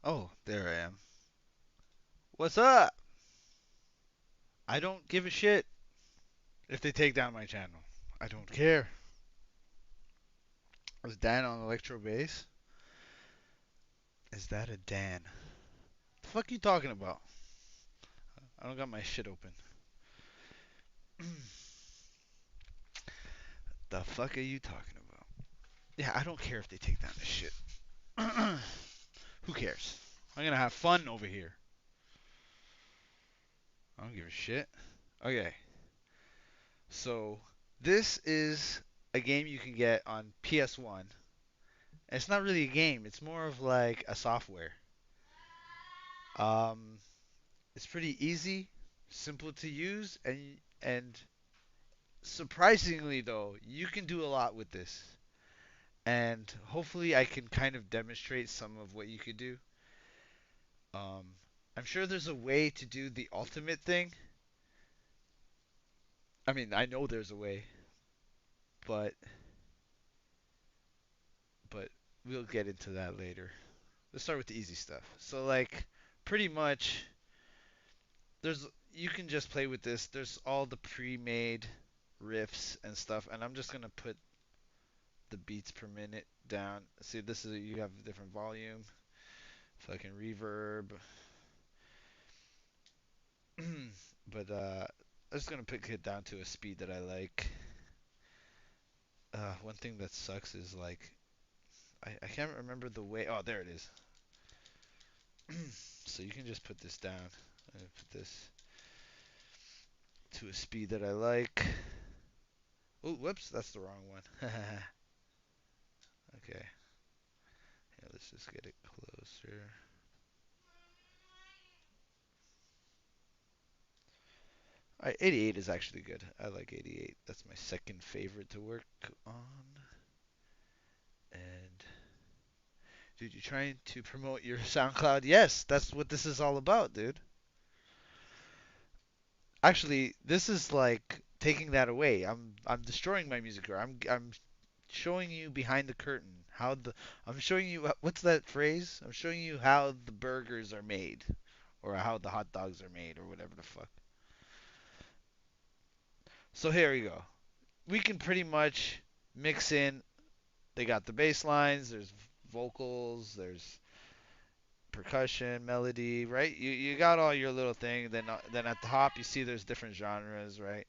Oh, there I am. What's up? I don't give a shit if they take down my channel. I don't care. Is Dan on electro bass? Is that a Dan? The fuck you talking about? I don't got my shit open. The fuck are you talking about? Yeah, I don't care if they take down this shit. Who cares? I'm gonna have fun over here. I don't give a shit. Okay, so this is a game you can get on PS1. It's not really a game. It's more of like a software. Um, it's pretty easy, simple to use, and surprisingly though, you can do a lot with this. And hopefully I can kind of demonstrate some of what you could do. Um, I'm sure there's a way to do the ultimate thing. I mean, I know there's a way, but but we'll get into that later. Let's start with the easy stuff. So like pretty much there's you can just play with this. There's all the pre-made riffs and stuff, and I'm just gonna put the beats per minute down. See, this is you have a different volume, fucking reverb. But I'm just gonna pick it down to a speed that I like. One thing that sucks is like I can't remember the way. Oh, there it is. So you can just put this down and put this to a speed that I like. Oh, whoops, that's the wrong one. Okay, yeah, let's just get it closer. All right, 88 is actually good. I like 88. That's my second favorite to work on. And dude, you trying to promote your SoundCloud? Yes, that's what this is all about, dude. Actually, this is like taking that away. I'm destroying my music career. I'm showing you behind the curtain how the I'm showing you what's that phrase? I'm showing you how the burgers are made or how the hot dogs are made or whatever the fuck. So here we go. We can pretty much mix in. They got the bass lines, there's vocals, there's percussion, melody, right? You got all your little thing. Then at the top you see there's different genres, right?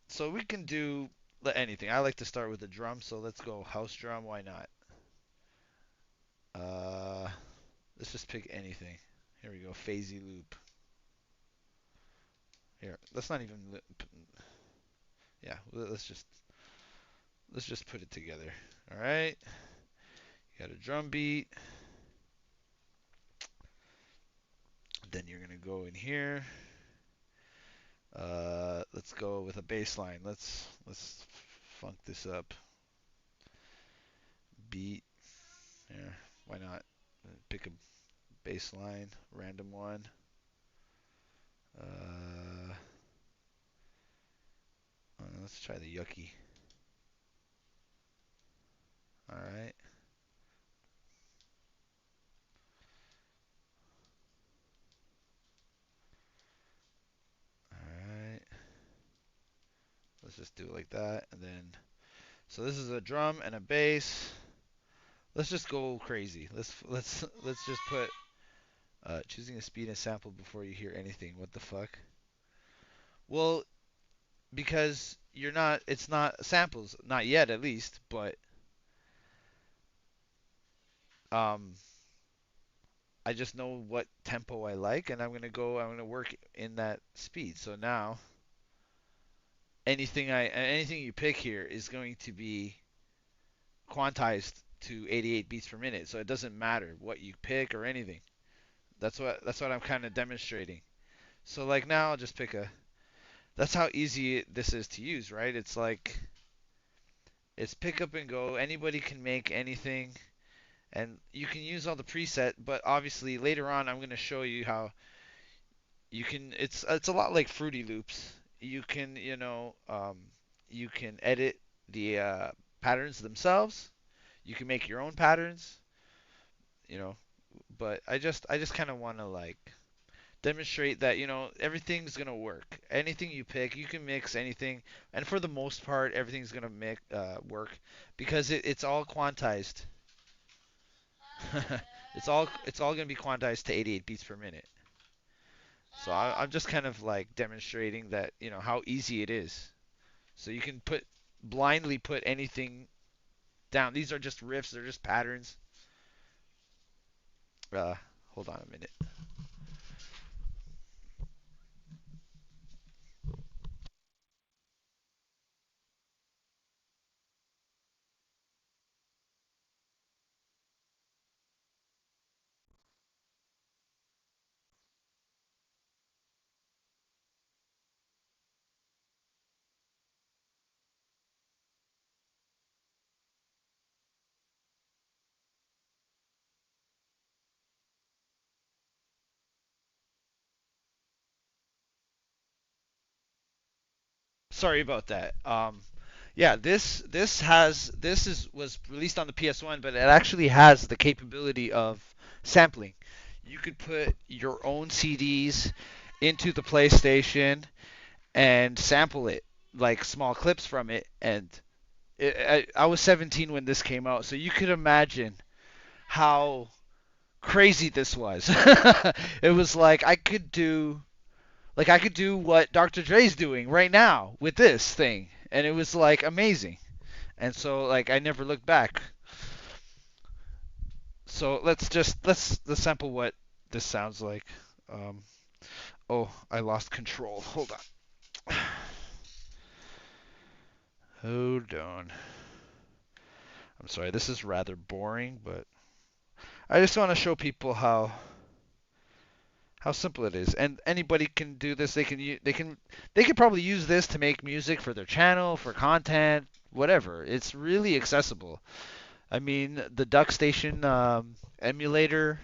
So we can do anything. I like to start with the drum, so let's go house drum. Why not? Uh, let's just pick anything. Here we go, phasey loop. Here, let's not even. Yeah, let's just put it together. All right, you got a drum beat. Then you're gonna go in here. Let's go with a bass line. Let's funk this up. Beat. Here, why not? Pick a bass line, random one. Uh, let's try the yucky. All right, all right. Let's just do it like that, and then so this is a drum and a bass. Let's just go crazy. Let's just put choosing a speed and sample before you hear anything. What the fuck? Well, because you're not. It's not samples, not yet at least. But um, I just know what tempo I like, and I'm gonna go. I'm gonna work in that speed. So now anything you pick here is going to be quantized to 88 beats per minute. So it doesn't matter what you pick or anything. That's what I'm kind of demonstrating. So like now I'll just pick a. That's how easy this is to use, right? It's like it's pick up and go. Anybody can make anything, and you can use all the preset. But obviously later on I'm going to show you how you can. It's a lot like Fruity Loops. You can you can edit the patterns themselves. You can make your own patterns. You know but I just kind of want to like demonstrate that everything's gonna work. Anything you pick, you can mix anything, and for the most part, everything's gonna work because it's all quantized. It's all gonna be quantized to 88 beats per minute. So I'm just kind of like demonstrating that how easy it is. So you can blindly put anything down. These are just riffs. They're just patterns. Uh, Hold on a minute. Sorry about that. Yeah, this was released on the PS1, but it actually has the capability of sampling. You could put your own CDs into the PlayStation and sample it, like small clips from it. And I was 17 when this came out, so you could imagine how crazy this was. It was like I could do what Dr. Dre's doing right now with this thing, and it was like amazing. And so like I never looked back. So let's sample what this sounds like. Um, oh, I lost control. Hold on. Hold on. I'm sorry. This is rather boring, but I just want to show people how simple it is, and anybody can do this. They can probably use this to make music for their channel, for content, whatever. It's really accessible. I mean, the DuckStation emulator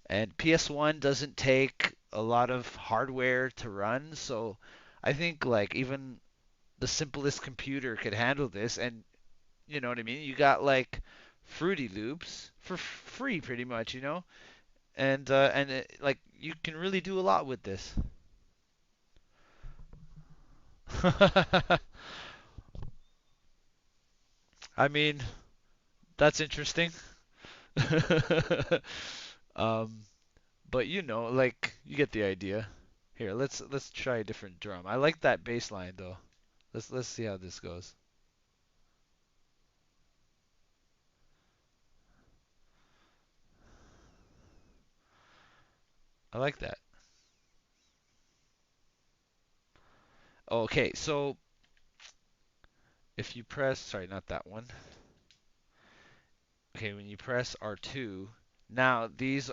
and PS1 doesn't take a lot of hardware to run, so I think like even the simplest computer could handle this. And you know what I mean? You got like Fruity Loops for free pretty much, like you can really do a lot with this. I mean, that's interesting. um, but like you get the idea. Here, let's try a different drum. I like that bass line though. Let's see how this goes. I like that. Okay, so if you press, sorry, not that one. Okay, when you press R2, now this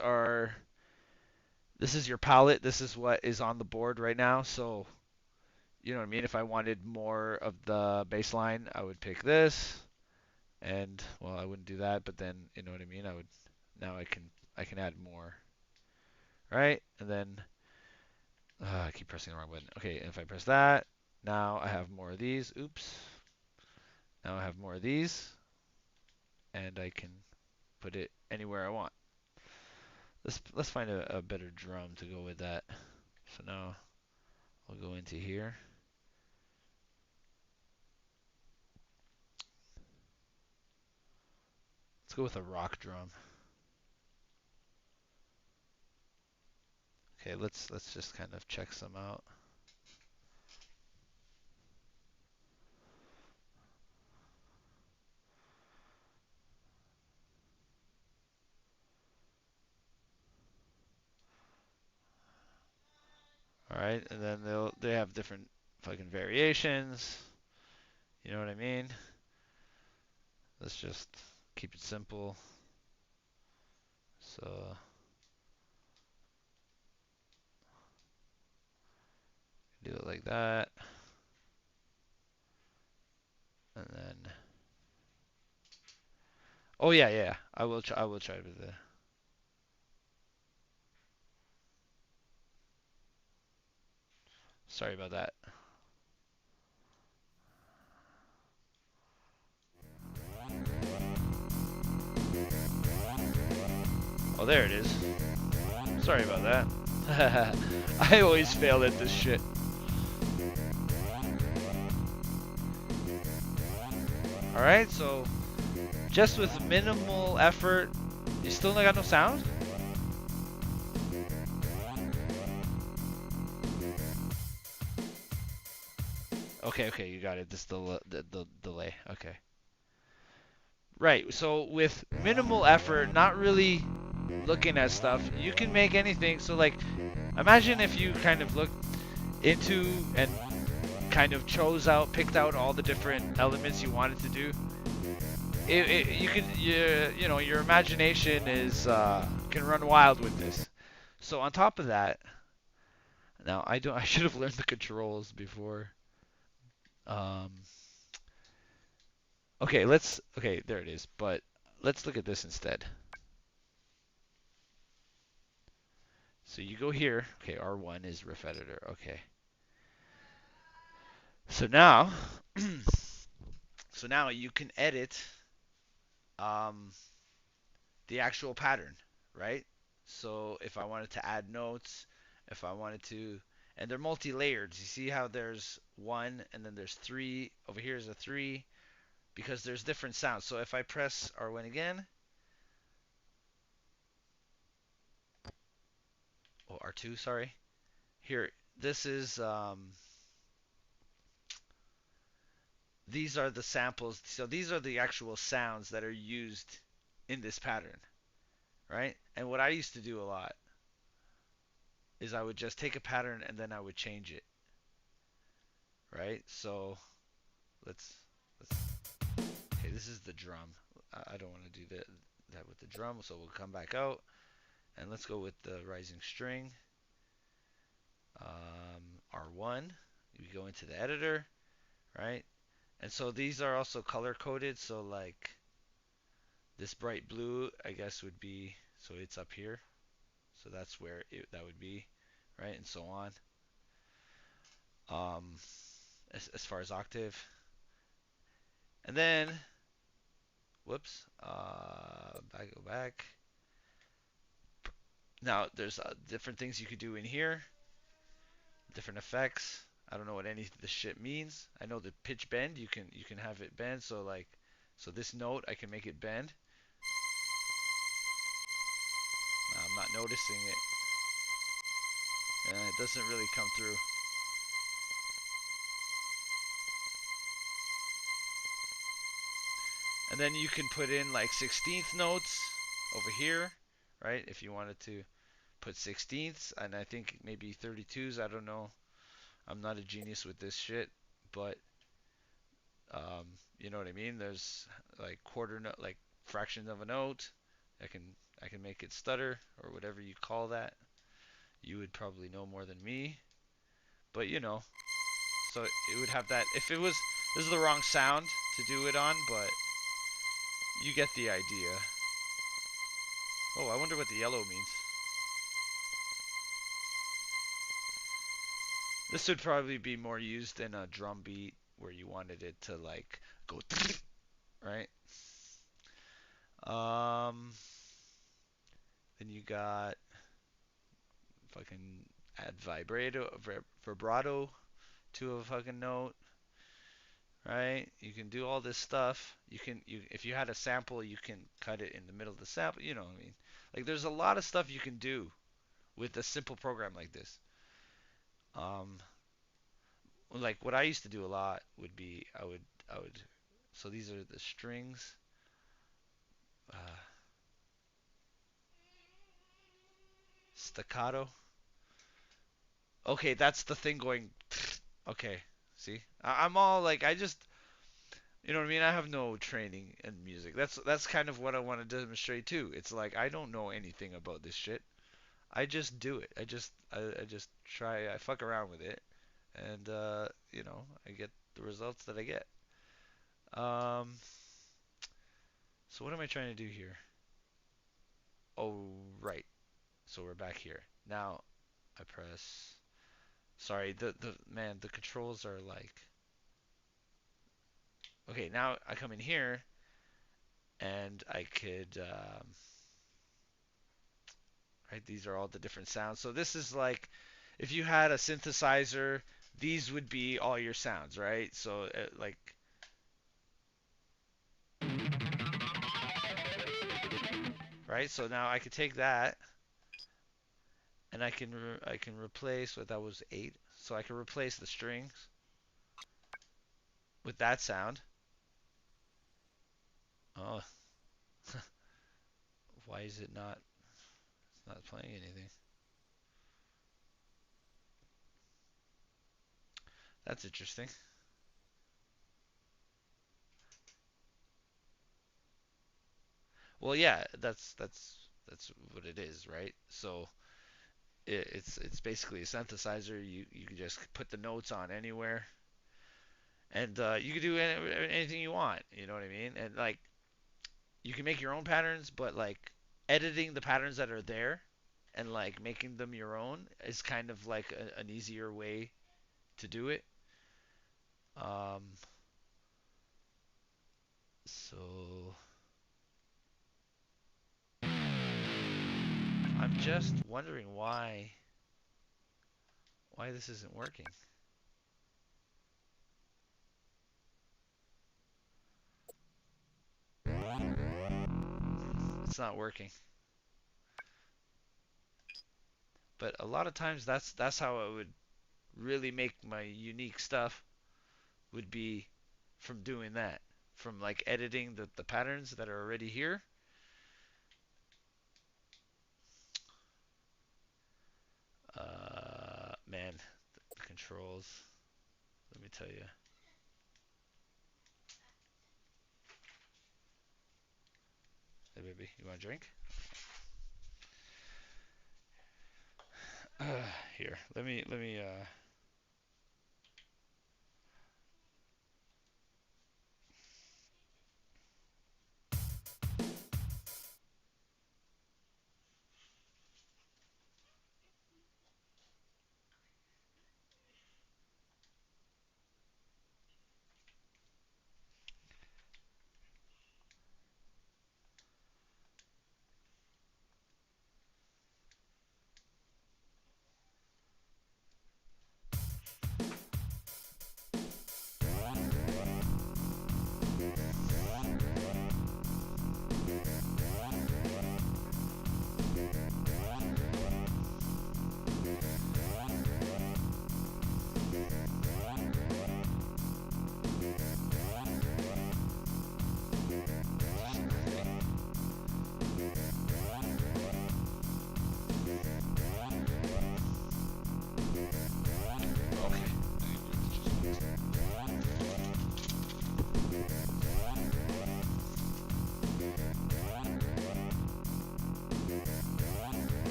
is your palette. This is what is on the board right now. So, you know what I mean? If I wanted more of the bass line, I would pick this. And well, I wouldn't do that, but then you know what I mean? Now I can add more, right? And then I keep pressing the wrong button. Okay, if I press that, now I have more of these. Oops. Now I have more of these, and I can put it anywhere I want. Let's find a better drum to go with that. So now I'll go into here. Let's go with a rock drum. Okay, let's just kind of check some out. All right, and then they have different fucking variations. You know what I mean? Let's just keep it simple. So do it like that, and then oh yeah, yeah, I will try with the. Sorry about that. Oh, there it is. Sorry about that. I always fail at this shit. Alright, so just with minimal effort, you still not got no sound? Okay, okay, you got it. This the delay. Okay. Right. So with minimal effort, not really looking at stuff, you can make anything. So like, imagine if you kind of looked into and kind of picked out all the different elements you wanted to do. You can, you know, your imagination is can run wild with this. So on top of that, now I don't. I should have learned the controls before. Um, okay, let's. Okay, there it is. But let's look at this instead. So you go here. Okay, R1 is riff editor. Okay. So now, so now you can edit um, the actual pattern, right? So if I wanted to add notes, if I wanted to, and they're multi-layered. You see how there's one and then there's three. Over here is a three because there's different sounds. So if I press R1 again, oh R2, sorry. Here, this is these are the samples. So these are the actual sounds that are used in this pattern, right? And what I used to do a lot is I would just take a pattern and then I would change it, right? So let's let's okay, this is the drum. I don't want to do that with the drum, so we'll come back out and let's go with the rising string. R1. We go into the editor, right? And so these are also color coded. So like this bright blue, I guess would be so it's up here. So that's where that would be, right? And so on. Um, as far as octave, and then whoops, go back. Now there's different things you could do in here, different effects. I don't know what any of this shit means. I know the pitch bend. You can have it bend. So like, so this note I can make it bend. Now, I'm not noticing it. It doesn't really come through. And then you can put in like 16th notes over here, right? If you wanted to put 16ths, and I think maybe 32s. I don't know. I'm not a genius with this shit, but you know what I mean. There's like quarter note, like fractions of a note. I can I can make it stutter or whatever you call that. You would probably know more than me, but you know. So it would have that. If it was, this is the wrong sound to do it on, but you get the idea. Oh, I wonder what the yellow means. This would probably be more used in a drum beat where you wanted it to like go right. Um, then you got fucking add vibrato to a fucking note, right? You can do all this stuff. You if you had a sample, you can cut it in the middle of the sample. You know what I mean? Like there's a lot of stuff you can do with a simple program like this. Um, like what I used to do a lot would be I would so these are the strings. Uh, Staccato. Okay, that's the thing going. Okay, see, I'm all like I just you know what I mean. I have no training in music. That's kind of what I want to demonstrate too. It's like I don't know anything about this shit. I just do it. I just try. I fuck around with it, and you know I get the results that I get. Um, so what am I trying to do here? Oh, right. So we're back here. Now I press. Sorry, the man, the controls are like. Okay, now I come in here and I could. right? These are all the different sounds. So this is like if you had a synthesizer, these would be all your sounds, right? So like right? So now I could take that and I can replace what that was 8. So I can replace the strings with that sound. Oh, why is it not? It's not playing anything. That's interesting. Well, yeah, that's what it is, right? So it's basically a synthesizer. You can just put the notes on anywhere, and you can do anything you want. You know what I mean? And like you can make your own patterns, but like editing the patterns that are there and like making them your own is kind of like an easier way to do it. Um, so I'm just wondering why this isn't working. It's not working. But a lot of times that's how I would really make my unique stuff would be from doing that. From like editing the patterns that are already here. Man, the controls. Let me tell you. Hey baby, you want a drink? Here, let me.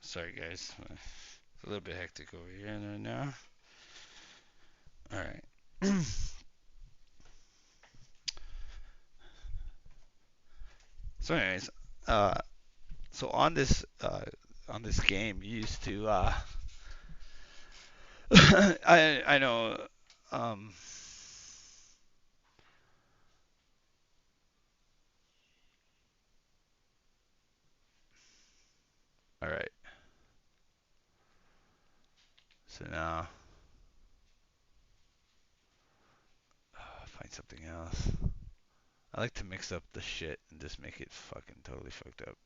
Sorry guys, it's a little bit hectic over here right now. All right. So anyways, uh, so on this game, you used to I know um all right. So now find something else. I like to mix up the shit and just make it fucking totally fucked up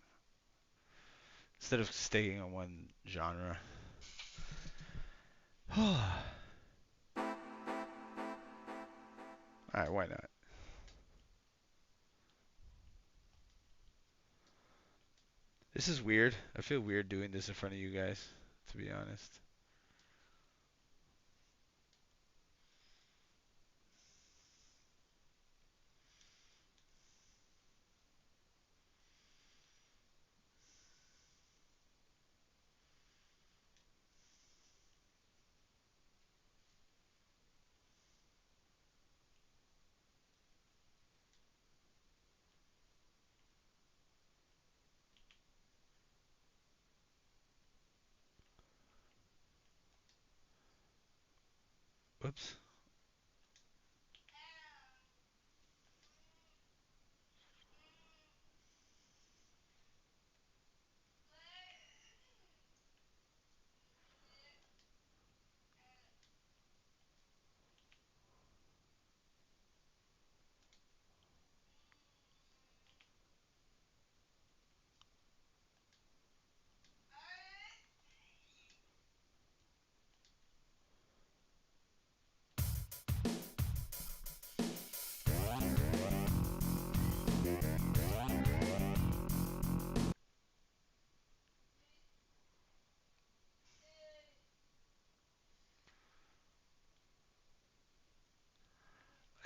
instead of staying on one genre. All right, why not? This is weird. I feel weird doing this in front of you guys, to be honest. Whoops.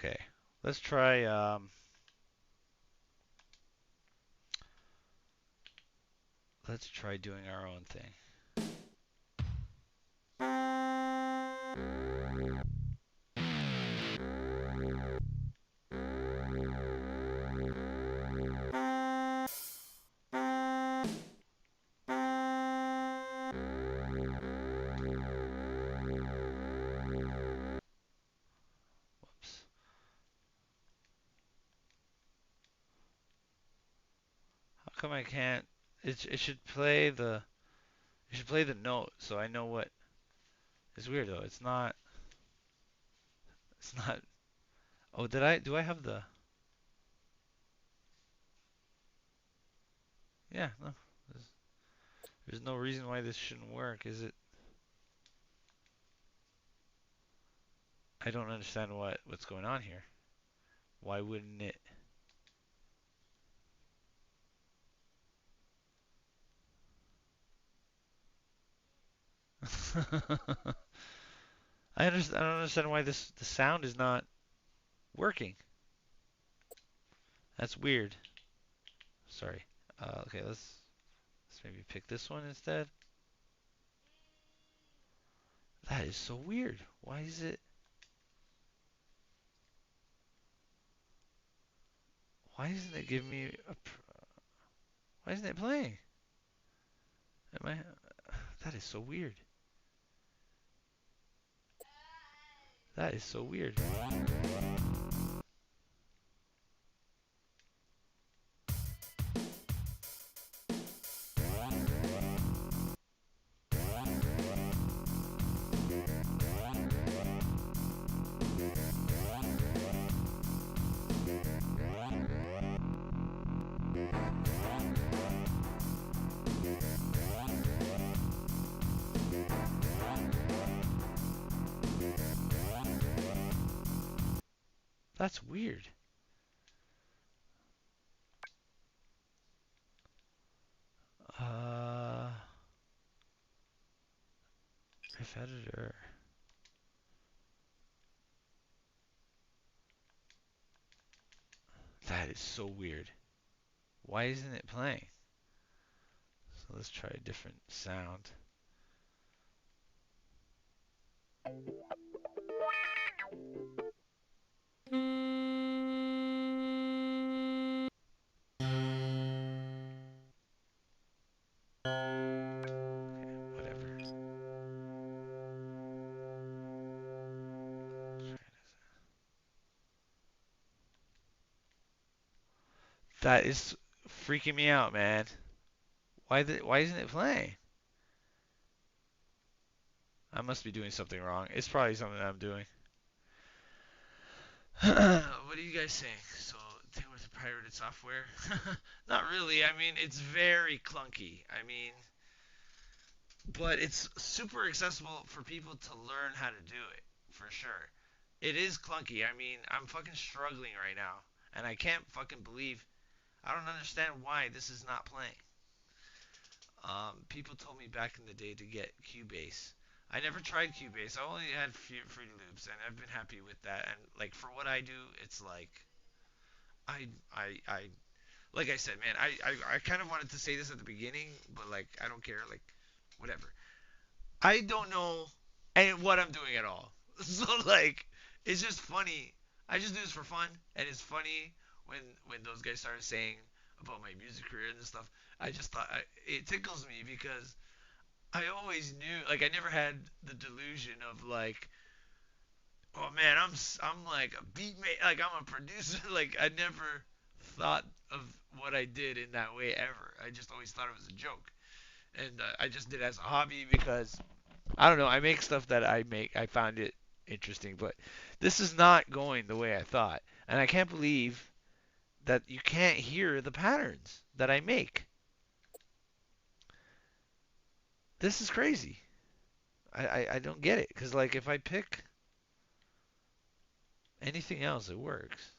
Okay. Let's try doing our own thing. Whoops. How come I can't? It should play the note so I know what. It's weird though. It's not. It's not. Oh, do I have the? Yeah, no. There's, there's no reason why this shouldn't work, is it? I don't understand what's going on here. Why wouldn't it? I don't understand why the sound is not working. That's weird. Sorry. Okay, let's maybe pick this one instead. That is so weird. Why is it? Why isn't it giving me a? Why isn't it playing? Am I? That is so weird. That is so weird. That's weird. Uh, Riff editor. That is so weird. Why isn't it playing? So let's try a different sound. Whatever. That is freaking me out, man. Why isn't it playing? I must be doing something wrong. It's probably something I'm doing. What do you guys think? So, Taylor with pirated software? Not really. I mean, it's very clunky. I mean, but it's super accessible for people to learn how to do it, for sure. It is clunky. I mean, I'm fucking struggling right now, and I can't fucking believe. I don't understand why this is not playing. People told me back in the day to get Cubase. I never tried Cubase. I only had Fruity Loops, and I've been happy with that. And like for what I do, it's like I like I said, man, I kind of wanted to say this at the beginning, but like I don't care, like whatever. I don't know and what I'm doing at all. So like it's just funny. I just do this for fun, and it's funny when those guys started saying about my music career and stuff. I just thought it tickles me because I always knew, like I never had the delusion of like oh man, I'm like a beat mate, like I'm a producer. Like I never thought of what I did in that way ever. I just always thought it was a joke, and I just did it as a hobby because I don't know. I make stuff that I make. I found it interesting, but this is not going the way I thought, and I can't believe that you can't hear the patterns that I make. This is crazy. I don't get it because like if I pick anything else, it works.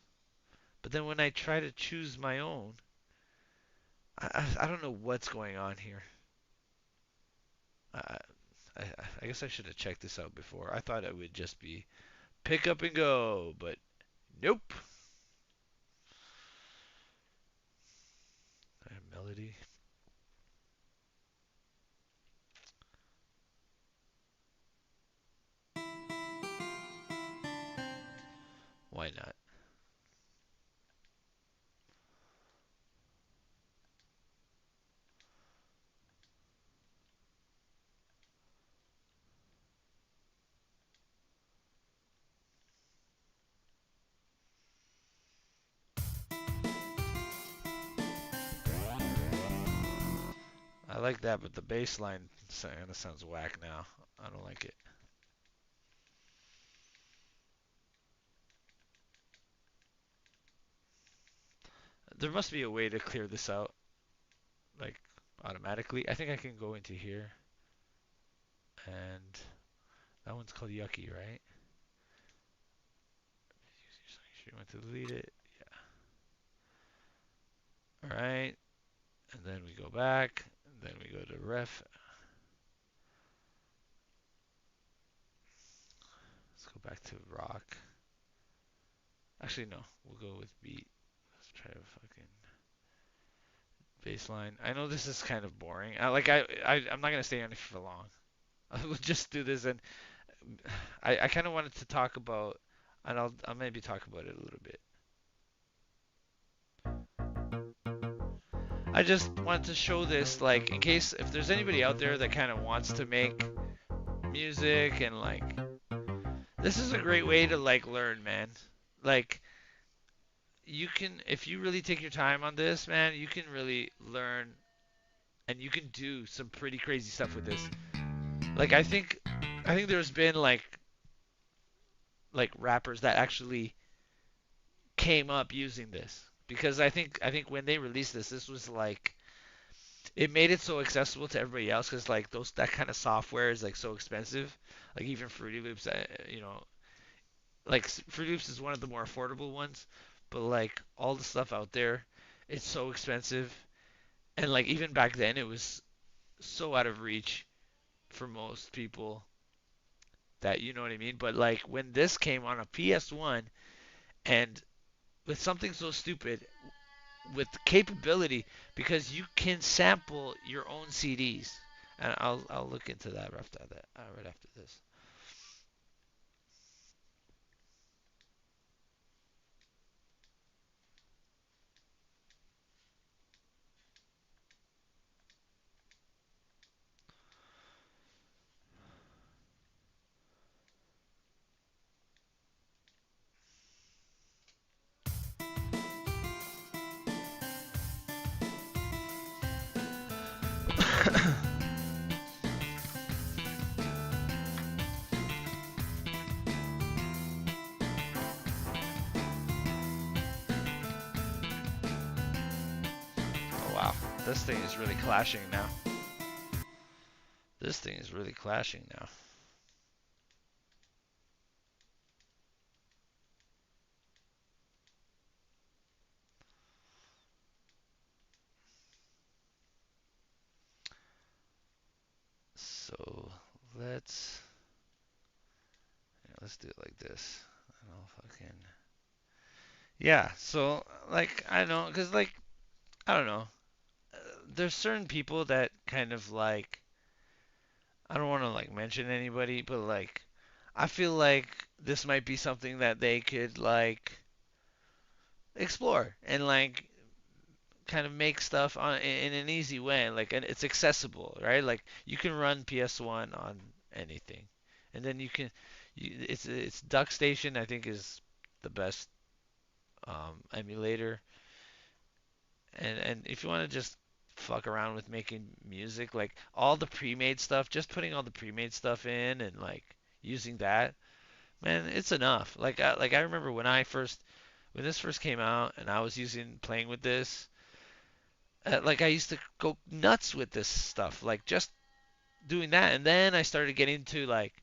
But then when I try to choose my own, I don't know what's going on here. I, I I guess I should have checked this out before. I thought it would just be pick up and go, but nope. Melody. Why not? I like that, but the bass line kind of sounds whack now. I don't like it. There must be a way to clear this out, like automatically. I think I can go into here, and that one's called Yucky, right? You want to delete it? Yeah. All right, and then we go back, and then we go to ref. Let's go back to rock. Actually, no, we'll go with beat. Let's try to fucking bass line. I know this is kind of boring. I'm not gonna stay on it for long. I will just do this, and I kind of wanted to talk about, and I'll maybe talk about it a little bit. I just wanted to show this, like, in case if there's anybody out there that kind of wants to make music and like, this is a great way to like learn, man. Like, you can, if you really take your time on this, man, you can really learn and you can do some pretty crazy stuff with this. Like, I think there's been like rappers that actually came up using this because I think when they released this, this was like it made it so accessible to everybody else because like those that kind of software is like so expensive. Like even Fruity Loops, like Fruity Loops is one of the more affordable ones, but like all the stuff out there, it's so expensive. And like even back then, it was so out of reach for most people that you know what I mean. But like when this came on a PS1 and with something so stupid with capability because you can sample your own CDs. And I'll look into that right after this. Oh wow, this thing is really clashing now. This thing is really clashing now. So let's let's do it like this. And I'll fucking yeah. So like I know, cause like I don't know. There's certain people that kind of like I don't want to like mention anybody, but like I feel like this might be something that they could like explore and like kind of make stuff in an easy way like and it's accessible, right? Like you can run PS1 on anything. And then It's DuckStation, I think, is the best emulator. And if you want to just fuck around with making music, like all the pre-made stuff, just putting all the pre-made stuff in and like using that, man, it's enough. Like I remember when this first came out and I was using playing with this, like I used to go nuts with this stuff, like just doing that, and then I started getting into like,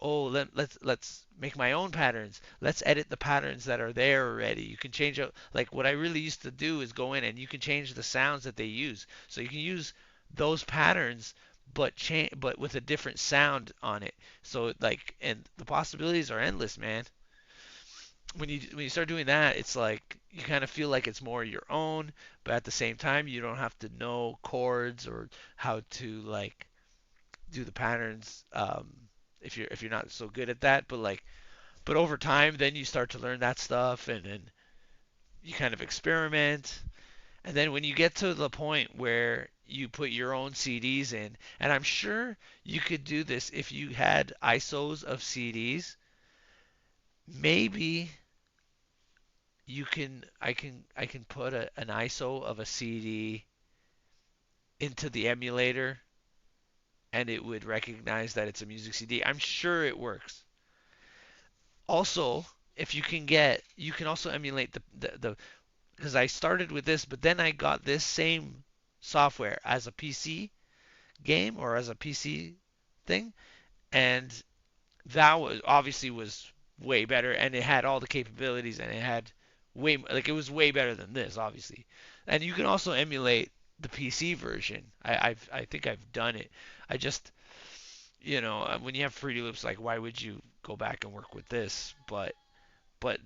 oh, let's make my own patterns. Let's edit the patterns that are there already. You can change out, like what I really used to do is go in and you can change the sounds that they use. So you can use those patterns but with a different sound on it. So like, and the possibilities are endless, man. When you start doing that, it's like you kind of feel like it's more your own, but at the same time you don't have to know chords or how to like do the patterns, if you're not so good at that. But over time, then you start to learn that stuff, and then you kind of experiment. And then when you get to the point where you put your own CDs in, and I'm sure you could do this if you had ISOs of CDs, maybe I can put an ISO of a CD into the emulator and it would recognize that it's a music CD. I'm sure it works. Also, if you can also emulate the because I started with this, but then I got this same software as a PC game or as a PC thing, and that was way better, and it had all the capabilities, and it had it was way better than this, obviously. And you can also emulate the PC version. I think I've done it. I just when you have Fruity Loops, like why would you go back and work with this? But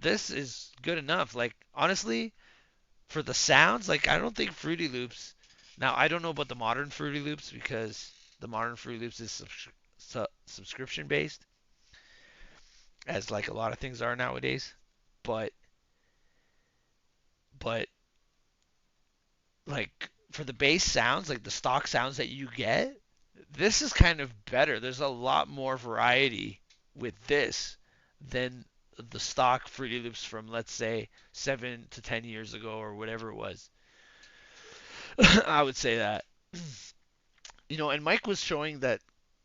this is good enough. Like honestly, for the sounds, like I don't think Fruity Loops. Now I don't know about the modern Fruity Loops because the modern Fruity Loops is subscription based, as like a lot of things are nowadays. But but like for the bass sounds, like the stock sounds that you get, this is kind of better. There's a lot more variety with this than the stock Fruity Loops from, let's say, 7 to 10 years ago or whatever it was. I would say that. And Mike was showing that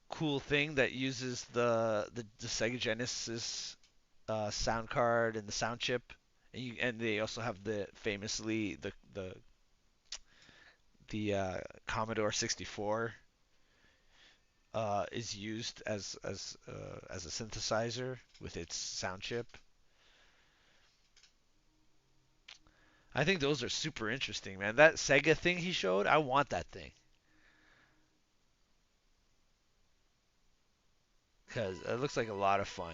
cool thing that uses the Sega Genesis sound card and the sound chip, and they also have the Commodore 64 is used as a synthesizer with its sound chip. I think those are super interesting, man. That Sega thing he showed, I want that thing because it looks like a lot of fun.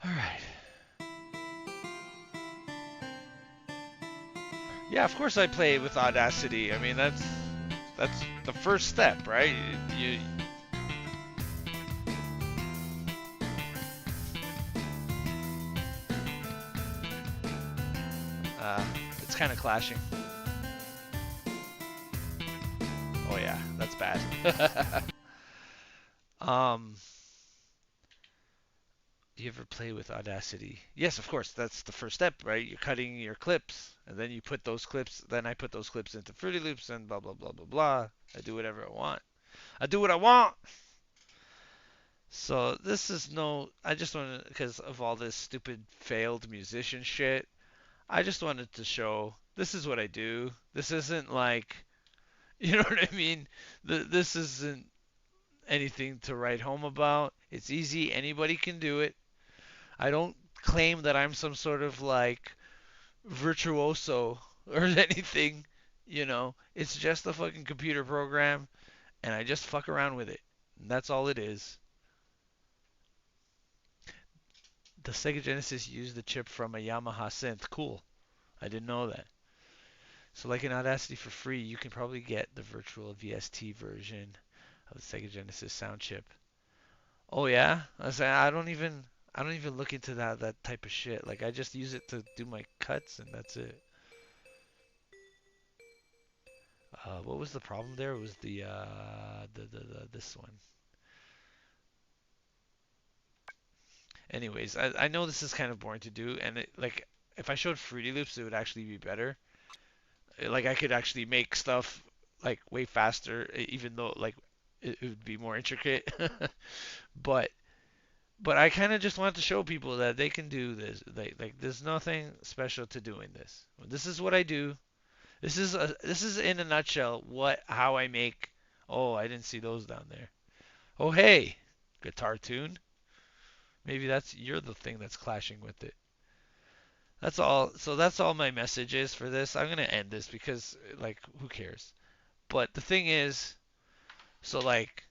All right. Yeah, of course I play with Audacity. I mean, that's the first step, right? You uh, it's kind of clashing. Oh yeah, that's bad. um, Do you ever play with Audacity? Yes, of course. That's the first step, right? You're cutting your clips, and then you put those clips. Then I put those clips into Fruity Loops, and blah blah blah blah blah. I do whatever I want. I do what I want. So this is no. I just wanted, because of all this stupid failed musician shit. I just wanted to show this is what I do. This isn't like, you know what I mean? This isn't anything to write home about. It's easy. Anybody can do it. I don't claim that I'm some sort of like virtuoso or anything. It's just a fucking computer program, and I just fuck around with it. And that's all it is. The Sega Genesis used the chip from a Yamaha synth. Cool. I didn't know that. So like in Audacity for free, you can probably get the virtual VST version of the Sega Genesis sound chip. Oh yeah? I don't even look into that type of shit. Like I just use it to do my cuts and that's it. What was the problem there? It was the this one. Anyways, I know this is kind of boring to do, and like if I showed Fruity Loops, it would actually be better. Like I could actually make stuff like way faster, even though like it would be more intricate. but but I kind of just want to show people that they can do this. Like there's nothing special to doing this. This is what I do. This is in a nutshell what how I make. Oh, I didn't see those down there. Oh hey, guitar tune. Maybe you're the thing that's clashing with it. That's all. So that's all my message is for this. I'm gonna end this because like who cares? But the thing is, so like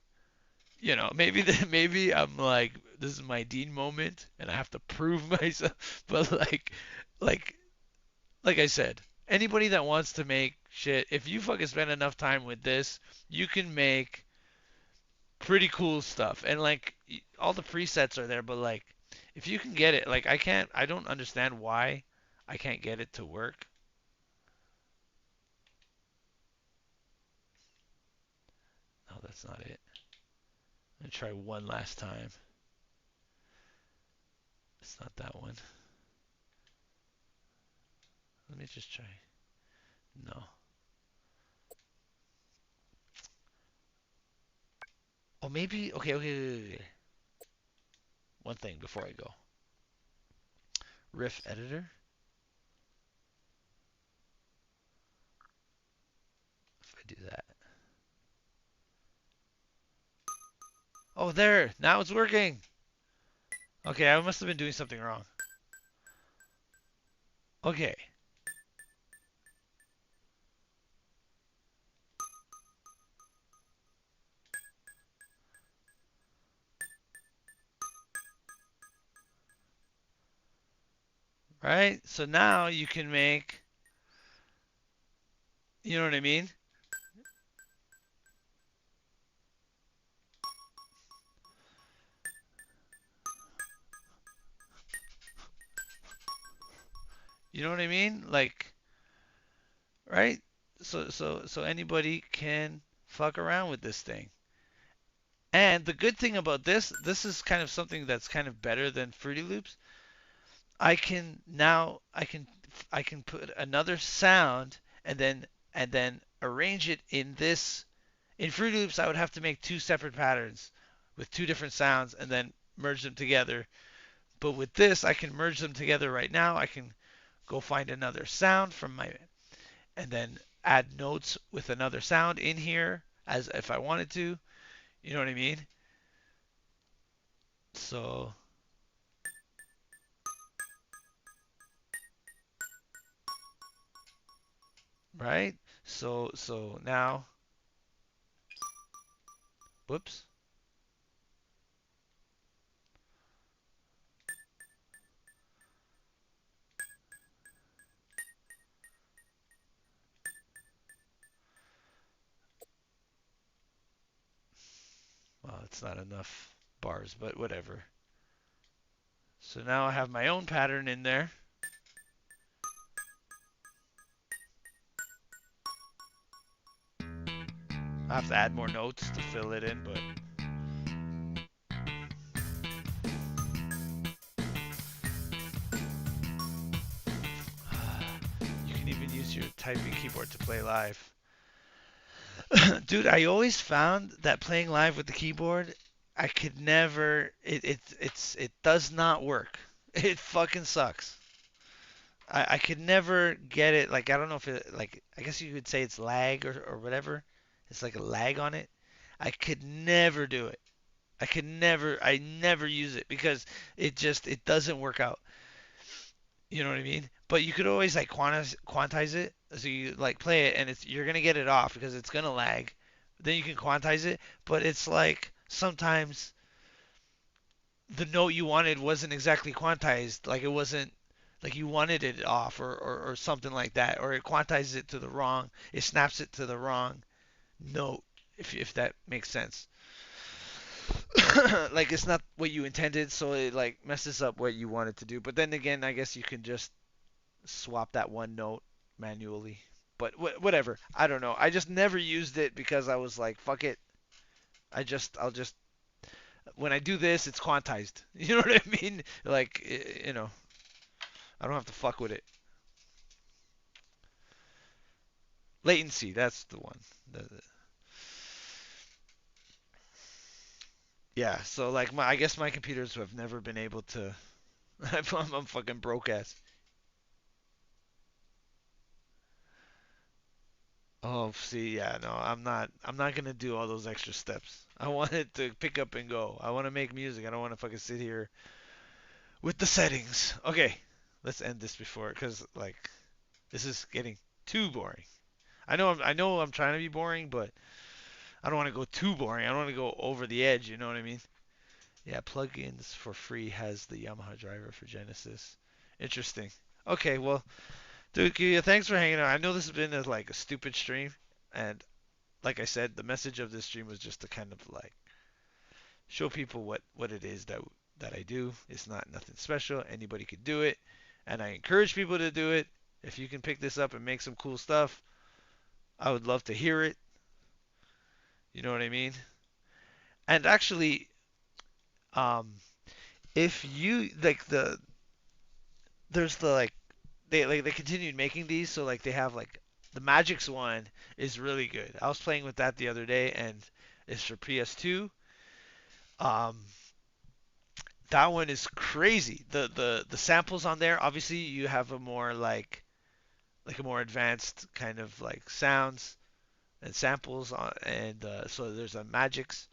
maybe I'm like this is my Dean moment and I have to prove myself. But like like I said, anybody that wants to make shit, if you fucking spend enough time with this, you can make pretty cool stuff. And like all the presets are there, but like if you can get it, like I don't understand why I can't get it to work. No, that's not it. I'm gonna try one last time. It's not that one. Let me just try. No. Oh, maybe. Okay, okay, okay, okay. One thing before I go. Riff editor. If I do that. Oh, there. Now it's working. Okay, I must have been doing something wrong. Okay. Right? So now you can make, you know what I mean? You know what I mean? Like, right? So anybody can fuck around with this thing. And the good thing about this is kind of something that's kind of better than Fruity Loops. I can put another sound and then arrange it in this. In Fruity Loops, I would have to make two separate patterns with two different sounds and then merge them together. But with this, I can merge them together right now. I can go find another sound from my and then add notes with another sound in here as if I wanted to. You know what I mean? So, right? So now, whoops. Well, it's not enough bars, but whatever. So now I have my own pattern in there. I have to add more notes to fill it in, but use your typing keyboard to play live. Dude, I always found that playing live with the keyboard, I could never. It does not work. It fucking sucks. I could never get it. Like I don't know if it like I guess you could say it's lag or whatever. It's like a lag on it. I could never do it. I never use it because it doesn't work out. You know what I mean? But you could always like quantize it. So you like play it and you're gonna get it off because it's gonna lag. Then you can quantize it, but it's like sometimes the note you wanted wasn't exactly quantized. Like it wasn't like you wanted it off or something like that. Or it quantizes it to the wrong. It snaps it to the wrong note. If that makes sense. Like it's not what you intended, so it like messes up what you wanted to do. But then again, I guess you can just swap that one note manually. But whatever. I don't know. I just never used it because I was like, fuck it. I'll just when I do this, it's quantized. You know what I mean? Like I don't have to fuck with it. Latency, that's the one. Yeah. So like I guess my computers have never been able to. I'm fucking broke ass. Oh, see, yeah, no, I'm not. I'm not gonna do all those extra steps. I want it to pick up and go. I want to make music. I don't want to fucking sit here with the settings. Okay, let's end this before, because like this is getting too boring. I know I'm trying to be boring, but I don't want to go too boring. I don't want to go over the edge. You know what I mean? Yeah, plugins for free has the Yamaha driver for Genesis. Interesting. Okay, well, dude, yeah, thanks for hanging out. I know this has been like a stupid stream, and like I said, the message of this stream was just to kind of like show people what it is that I do. It's not nothing special. Anybody could do it, and I encourage people to do it. If you can pick this up and make some cool stuff, I would love to hear it. You know what I mean? And actually, um, if you like there's the they continued making these, so like they have like the Magix one is really good. I was playing with that the other day, and it's for PS2. Um, that one is crazy. The samples on there, obviously you have a more like a more advanced kind of like sounds and samples on, and so there's a Magix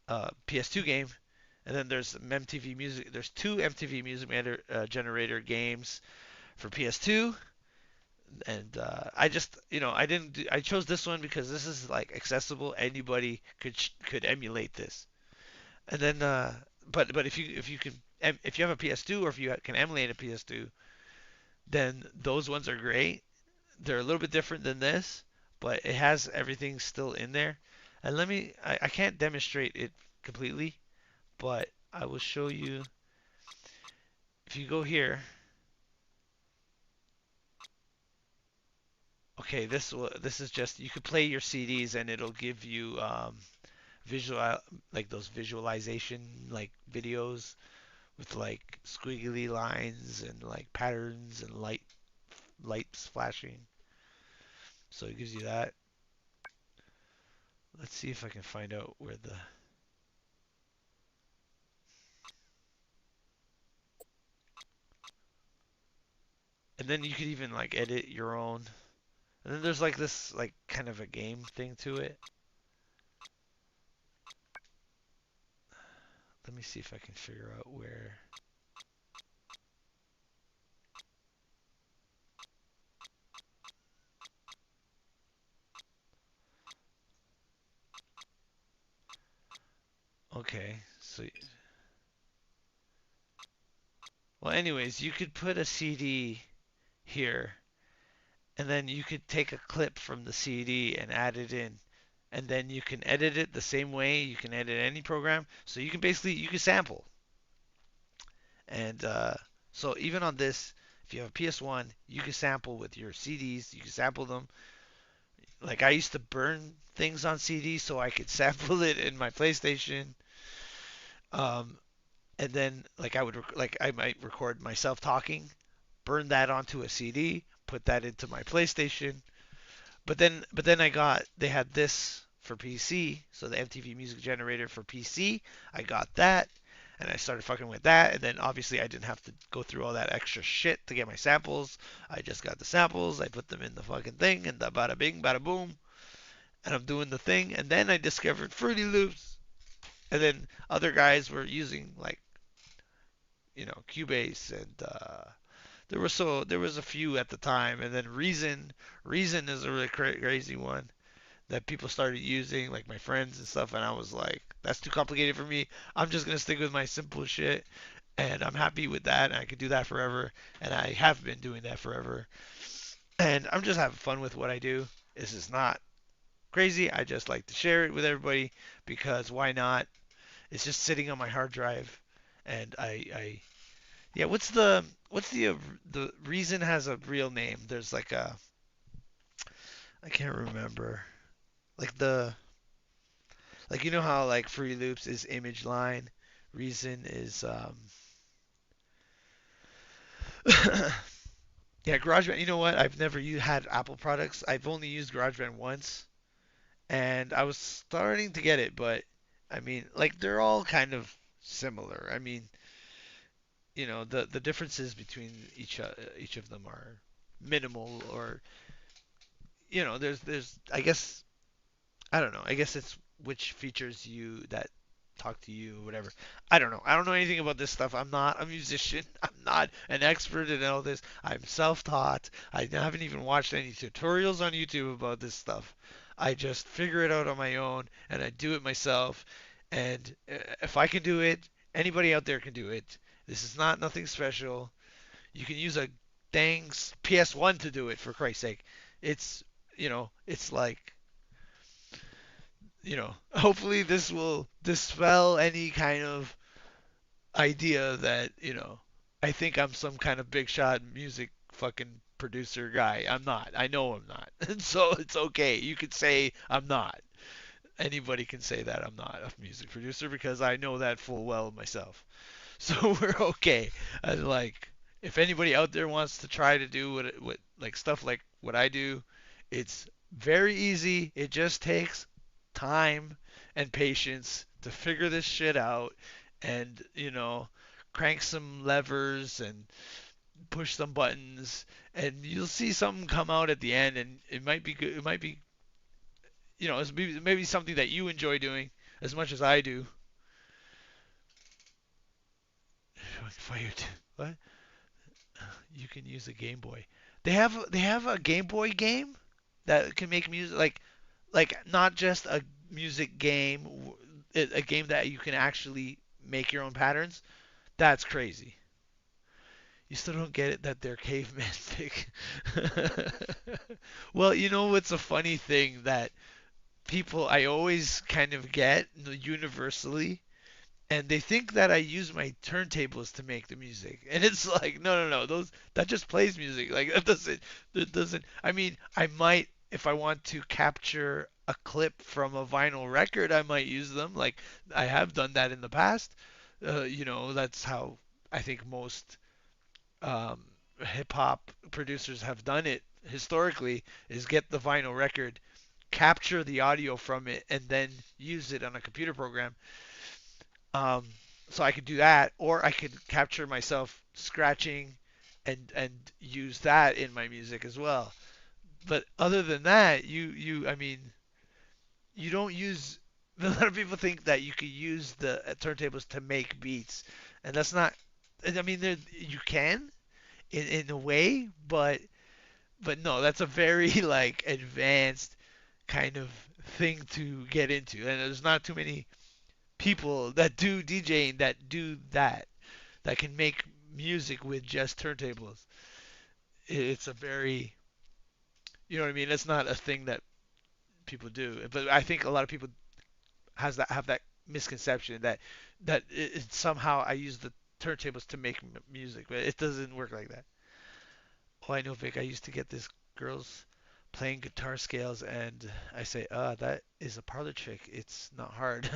PS2 game, and then there's MTV Music. There's two MTV Music Generator games for PS2, and I just I didn't I chose this one because this is like accessible. Anybody could emulate this. And then but if you can if you have a PS2 or if you can emulate a PS2, then those ones are great. They're a little bit different than this, but it has everything still in there. And I can't demonstrate it completely, but I will show you. If you go here, okay, this is just you could play your CDs and it'll give you visual like those visualization like videos with like squiggly lines and like patterns and lights flashing. So it gives you that. Let's see if I can find out where the and then you could even like edit your own. And then there's like this like kind of a game thing to it. Let me see if I can figure out where. Okay, so well anyways, you could put a CD here and then you could take a clip from the CD and add it in. And then you can edit it the same way you can edit any program. So you can basically you can sample. And so even on this, if you have a PS1, you can sample with your CDs. You can sample them. Like I used to burn things on CDs so I could sample it in my PlayStation. Um, and then like I might record myself talking, burn that onto a CD, put that into my PlayStation. But then they had this for PC, so the MTV Music Generator for PC. I got that, and I started fucking with that. And then obviously I didn't have to go through all that extra shit to get my samples. I just got the samples. I put them in the fucking thing, and the bada bing, bada boom, and I'm doing the thing. And then I discovered Fruity Loops, and then other guys were using like Cubase and there was a few at the time, and then Reason is a really crazy one that people started using, like my friends and stuff, and I was like, that's too complicated for me. I'm just gonna stick with my simple shit, and I'm happy with that, and I could do that forever, and I have been doing that forever, and I'm just having fun with what I do. This is not crazy. I just like to share it with everybody because why not? It's just sitting on my hard drive, and I yeah. The Reason has a real name. There's like a I can't remember like the like you know how like Fruity Loops is image line, Reason is yeah, GarageBand. You know what? I've never had Apple products. I've only used GarageBand once, and I was starting to get it, but I mean, like they're all kind of similar. I mean, the differences between each of them are minimal, or there's I guess I don't know. I guess it's which features you that talk to you, whatever. I don't know. I don't know anything about this stuff. I'm not a musician. I'm not an expert in all this. I'm self-taught. I haven't even watched any tutorials on YouTube about this stuff. I just figure it out on my own and I do it myself. And if I can do it, anybody out there can do it. This is not nothing special. You can use a dang PS1 to do it for Christ's sake. It's it's like hopefully this will dispel any kind of idea that, I think I'm some kind of big shot music fucking producer guy. I'm not. I know I'm not. And so it's okay. You could say I'm not. Anybody can say that I'm not a music producer because I know that full well myself. So we're okay. And like, if anybody out there wants to try to do what like stuff like what I do, it's very easy. It just takes time and patience to figure this shit out, and crank some levers and push some buttons, and you'll see something come out at the end, and it might be good. It might be it's maybe something that you enjoy doing as much as I do. Fire. What? You can use a Game Boy. They have a Game Boy game that can make music like not just a music game, a game that you can actually make your own patterns. That's crazy. You still don't get it that they're cavemen thick. Well, what's a funny thing that people I always kind of get universally, and they think that I use my turntables to make the music. And it's like, no, no, no, those that just plays music. Like that doesn't. I mean, I might if I want to capture a clip from a vinyl record, I might use them. Like I have done that in the past. That's how I think most um, hip hop producers have done it historically. Is get the vinyl record, capture the audio from it, and then use it on a computer program. Um, so I could do that, or I could capture myself scratching and use that in my music as well. But other than that, I mean, you don't use. A lot of people think that you could use the turntables to make beats, and that's not. I mean, you can in a way, but no, that's a very like advanced kind of thing to get into, and there's not too many people that do DJing that do that can make music with just turntables. It's a very, you know what I mean? It's not a thing that people do. But I think a lot of people have that misconception that somehow I use the turntables to make music, but it doesn't work like that. Oh, I know, Vic. I used to get this girls playing guitar scales, and I say, that is a parlor trick. It's not hard."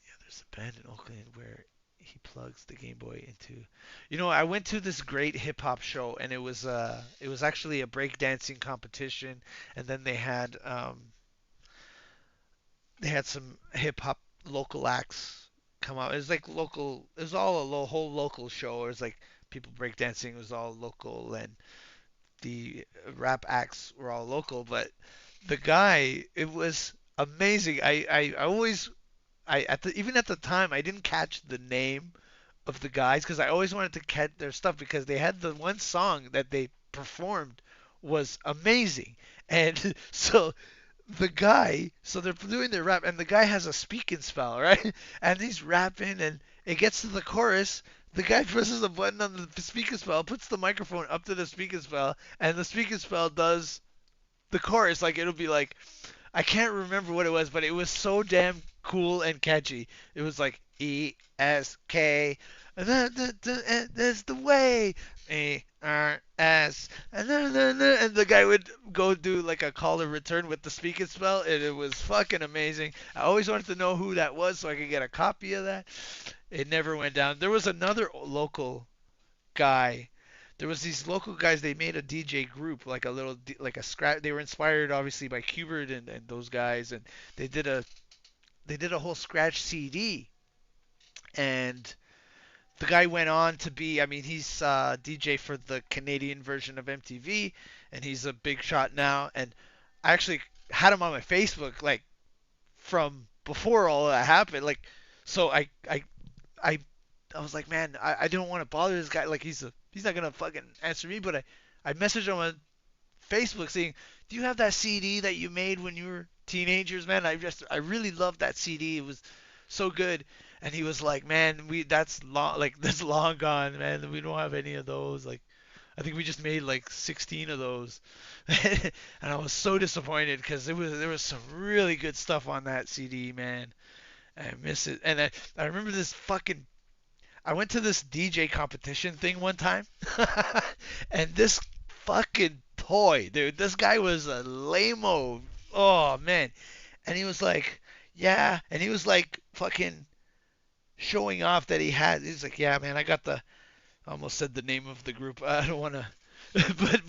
Yeah, there's a band in Oakland where he plugs the Game Boy into. You know, I went to this great hip hop show, and it was actually a breakdancing competition, and then they had some hip hop local acts come out. It was like local. It was all a whole local show. It was like people breakdancing. It was all local, and the rap acts were all local. But the guy, it was amazing. I always I at the even at the time I didn't catch the name of the guys because I always wanted to catch their stuff because they had the one song that they performed was amazing. And so the guy, so they're doing their rap, and the guy has a speaking spell, right? And he's rapping, and it gets to the chorus. The guy presses a button on the speaking spell, puts the microphone up to the speaking spell, and the speaking spell does the chorus. Like it'll be like I can't remember what it was, but it was so damn cool and catchy. It was like ESK, that's the way. ERS, and the guy would go do like a call to return with the speaking spell, and it was fucking amazing. I always wanted to know who that was so I could get a copy of that. It never went down. There was another local guy. There was these local guys. They made a DJ group, like a little, like a scratch. They were inspired, obviously, by Qbert and those guys, and they did a they did a whole scratch CD. And the guy went on to be, I mean, he's DJ for the Canadian version of MTV, and he's a big shot now. And I actually had him on my Facebook, like from before all that happened. Like, so I I was like, man, I don't want to bother this guy. Like he's not gonna fucking answer me. But I messaged him on Facebook saying, do you have that CD that you made when you were teenagers, man? I really loved that CD. It was so good. And he was like, man, we that's long like that's long gone, man. We don't have any of those. Like I think we just made like 16 of those. And I was so disappointed because there was some really good stuff on that CD, man. I miss it. And I remember this fucking I went to this DJ competition thing one time, and this fucking toy, dude, this guy was a lame-o. Oh man, and he was like, yeah, and he was like fucking showing off that he had. He's like, yeah, man, I got the. I almost said the name of the group. I don't want to,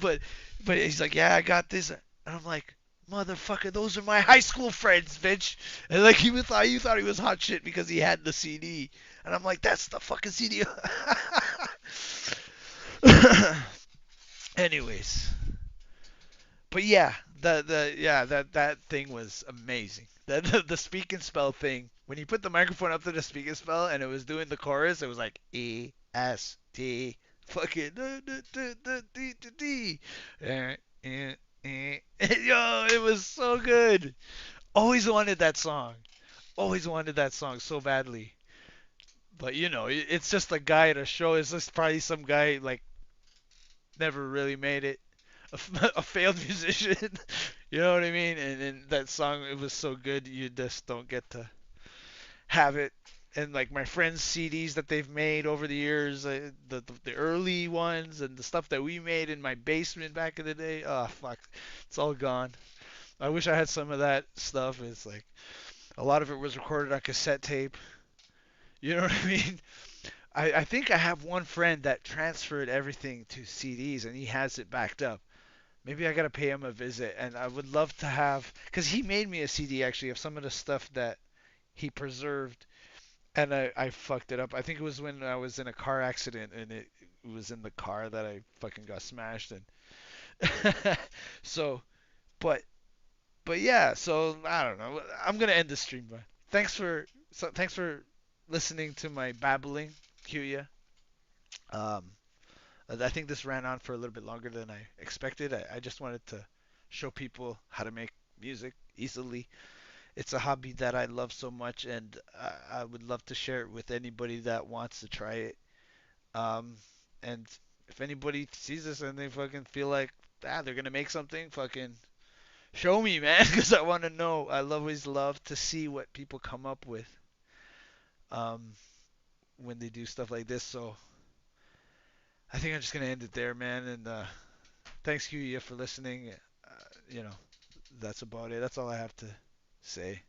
but he's like, yeah, I got this, and I'm like. Motherfucker, those are my high school friends, bitch. And like you thought he was hot shit because he had the CD. And I'm like, that's the fucking CD. Anyways, but yeah, the yeah that thing was amazing. The speak and spell thing. When you put the microphone up to the speak and spell and it was doing the chorus, it was like EST fucking D. Yo, it was so good. Always wanted that song. Always wanted that song so badly. But you know, it's just a guy at a show. It's just probably some guy like never really made it, a failed musician. You know what I mean? And that song, it was so good, you just don't get to have it. And like my friends' CDs that they've made over the years, the early ones and the stuff that we made in my basement back in the day. Oh fuck, it's all gone. I wish I had some of that stuff. It's like a lot of it was recorded on cassette tape. You know what I mean? I think I have one friend that transferred everything to CDs and he has it backed up. Maybe I gotta pay him a visit, and I would love to have, cause he made me a CD actually of some of the stuff that he preserved, and I fucked it up. I think it was when I was in a car accident and it was in the car that I fucking got smashed and so, but but yeah, so I don't know. I'm gonna end the stream, but thanks for listening to my babbling, Kyuya. Um, I think this ran on for a little bit longer than I expected. I just wanted to show people how to make music easily. It's a hobby that I love so much, and I would love to share it with anybody that wants to try it. Um, and if anybody sees this and they fucking feel like they're gonna make something, fucking show me, man, because I want to know. I always love to see what people come up with um, when they do stuff like this. So I think I'm just gonna end it there, man. And thanks, Huya, for listening. You know, that's about it. That's all I have to say.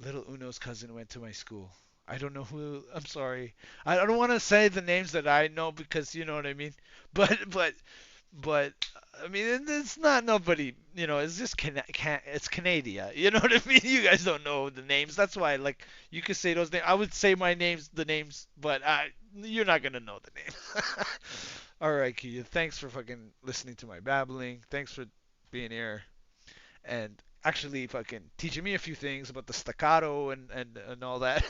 Little Uno's cousin went to my school. I don't know who. I'm sorry. I don't want to say the names that I know because you know what I mean. But I mean it's not nobody. You know, it's just it's Canada. You know what I mean? You guys don't know the names. That's why like you could say those names. I would say the names, but you're not gonna know the name. All right, Kia. Thanks for fucking listening to my babbling. Thanks for being here and actually fucking teaching me a few things about the staccato and all that.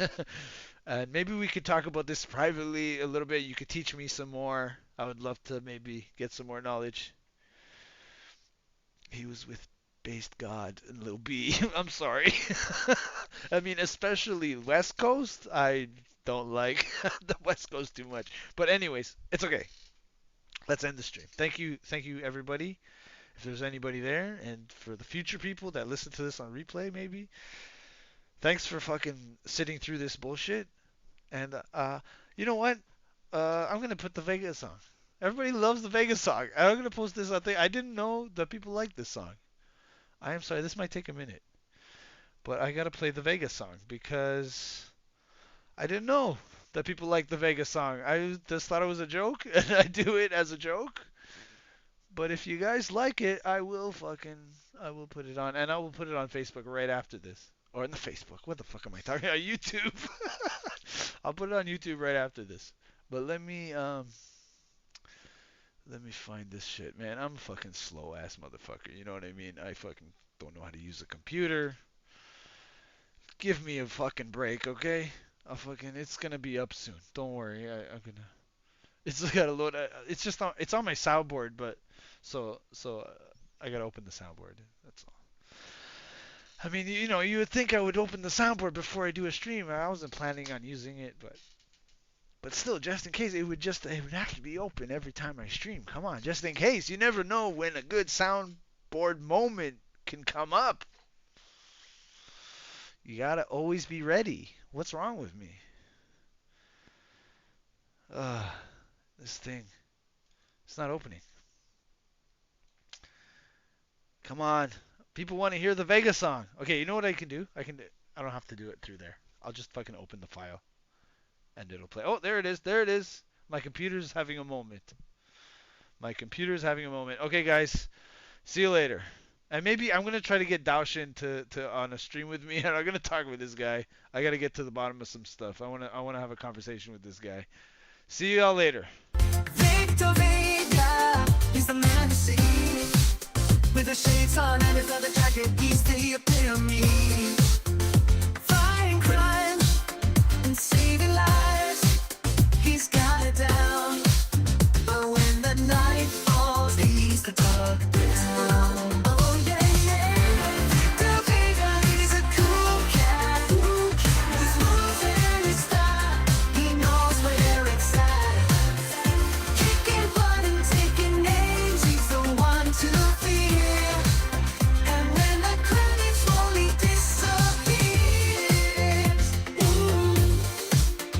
And maybe we could talk about this privately a little bit. You could teach me some more. I would love to maybe get some more knowledge. He was with Based God and Lil B. I'm sorry. I mean, especially West Coast. I don't like the West Coast too much. But anyways, it's okay. Let's end the stream. Thank you everybody. If there's anybody there, and for the future people that listen to this on replay, maybe. Thanks for fucking sitting through this bullshit. And you know what? I'm gonna put the Vegas song. Everybody loves the Vegas song. I'm gonna post this out there. I didn't know that people like this song. I am sorry. This might take a minute, but I gotta play the Vegas song because I didn't know that people like the Vegas song. I just thought it was a joke, and I do it as a joke. But if you guys like it, I will put it on, and I will put it on Facebook right after this. Or in the Facebook. What the fuck am I talking about? YouTube. I'll put it on YouTube right after this. But let me find this shit, man. I'm a fucking slow ass motherfucker. You know what I mean? I fucking don't know how to use a computer. Give me a fucking break, okay? It's gonna be up soon. Don't worry. I'm gonna. It's gotta load. It's just on. It's on my soundboard, but so I gotta open the soundboard. That's all. I mean, you know, you would think I would open the soundboard before I do a stream. I wasn't planning on using it, but still, just in case, it would have to be open every time I stream. Come on, just in case. You never know when a good soundboard moment can come up. You gotta always be ready. What's wrong with me? This thing. It's not opening. Come on. People want to hear the Vega song. Okay, you know what I can do? I don't have to do it through there. I'll just fucking open the file and it'll play. Oh, there it is. There it is. My computer's having a moment. My computer's having a moment. Okay, guys. See you later. And maybe I'm gonna try to get Daoshin to on a stream with me, and I'm gonna talk with this guy. I gotta get to the bottom of some stuff. I wanna have a conversation with this guy. See y'all later. Victor Vega is the man you see. With the shades on and his leather jacket, he's the epitome.